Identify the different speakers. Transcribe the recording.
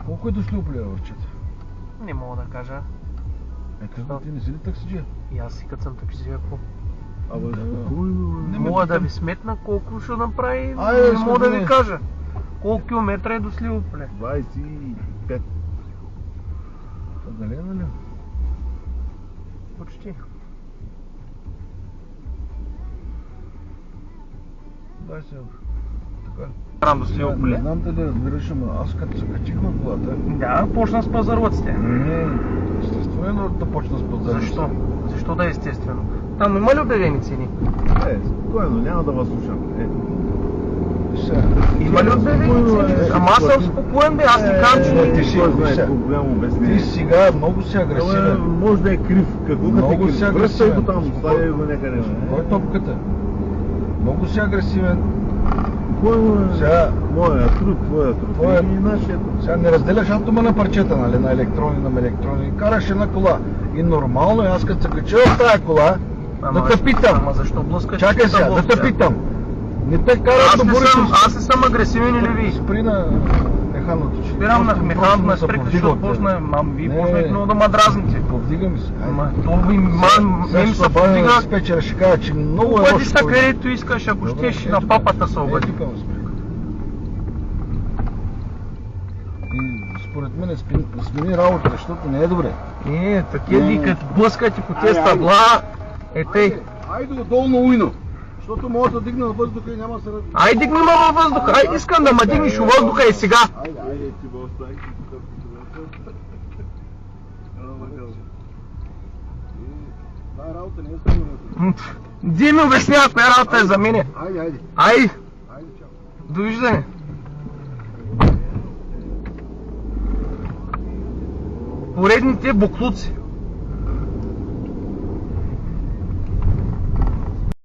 Speaker 1: Колко е дошло плевърчета?
Speaker 2: Не мога да кажа.
Speaker 1: Какво ти не си ли таксиджия?
Speaker 2: И аз си като съм таксиджия, ако
Speaker 3: Абе, спокойно, бе.
Speaker 2: мога да ви сметна колко ще направи,
Speaker 1: Айде,
Speaker 2: не мога да ви
Speaker 1: сметни.
Speaker 2: кажа. Колко километра е до Сливополе?
Speaker 3: 25.
Speaker 1: Това дали е, нали?
Speaker 2: Почти.
Speaker 1: Дай се. Така.
Speaker 2: Карам до
Speaker 1: Не
Speaker 2: Сливополе.
Speaker 1: знам дали разбираш, ама аз като се качих в колата.
Speaker 2: Да, почна с пазарлъците.
Speaker 1: Не, естествено е да почна с пазар.
Speaker 2: Защо? Защо да е естествено? Там има ли обявени цени?
Speaker 3: Спокойно, няма да вас слушам.
Speaker 2: Има ли обявени цени? Ама аз съм спокоен, бе, аз не казвам, че
Speaker 1: ти
Speaker 2: не
Speaker 1: си-
Speaker 3: Кой знае
Speaker 1: сега.
Speaker 3: колко голямо обяснение.
Speaker 1: Ти сега много си агресивен.
Speaker 3: Може да е крив. Какво
Speaker 1: Много
Speaker 3: като е
Speaker 1: си
Speaker 3: крив?
Speaker 1: агресивен.
Speaker 3: Връщай го там, ставяй го някъде.
Speaker 1: Кой е топката? Много си агресивен.
Speaker 3: Кой му е?
Speaker 1: Сега-
Speaker 3: Моя труд, твоя труд.
Speaker 1: Твоя-
Speaker 3: И нашия труд.
Speaker 1: Сега не разделяш атома на парчета, нали? На електрони, на електрони. Караш една кола. И нормално е, аз като се кача в тая кола, да те питам.
Speaker 2: Ама защо блъскаш?
Speaker 1: Чакай сега, да те питам. Не те карам
Speaker 2: Аз
Speaker 1: да
Speaker 2: не
Speaker 1: бориш
Speaker 2: съм,
Speaker 1: с-
Speaker 2: аз не съм агресивен или ви?
Speaker 1: Спри на механото, че.
Speaker 2: Спирам на
Speaker 1: Просто
Speaker 2: механото
Speaker 1: ме
Speaker 2: на
Speaker 1: се
Speaker 2: спректа,
Speaker 1: повдига
Speaker 2: защото
Speaker 1: от теб.
Speaker 2: почна, мам, вие
Speaker 1: Не.
Speaker 2: почнахте много да ма дразните.
Speaker 1: Повдига ми се.
Speaker 2: Ама, то ми, мен се повдига.
Speaker 1: Спечера ще кажа, че много е
Speaker 2: Обади
Speaker 1: лошо.
Speaker 2: се където искаш, ако
Speaker 1: Добре,
Speaker 2: щеш
Speaker 1: ей
Speaker 2: на
Speaker 1: тук.
Speaker 2: папата се обади.
Speaker 1: Ей тук ме спри. И според мен смени работа, защото не е добре.
Speaker 2: Такива
Speaker 1: Не.
Speaker 2: ви като блъскате по тези
Speaker 3: Айде,
Speaker 2: табла, тъй.
Speaker 3: Айде отдолу на уйно. Защото мога да дигна на въздуха и няма да се...
Speaker 2: Ай, дигни ма във въздуха, ай, искам да ма дигнеш във въздуха и сега.
Speaker 3: Айде, ти бъл остави. Тая работа не е сигурна.
Speaker 2: Ди ми обяснява коя работа е за мене.
Speaker 3: Айде, айде.
Speaker 2: Ай,
Speaker 3: Айде, чао.
Speaker 2: довиждане. Поредните буклуци.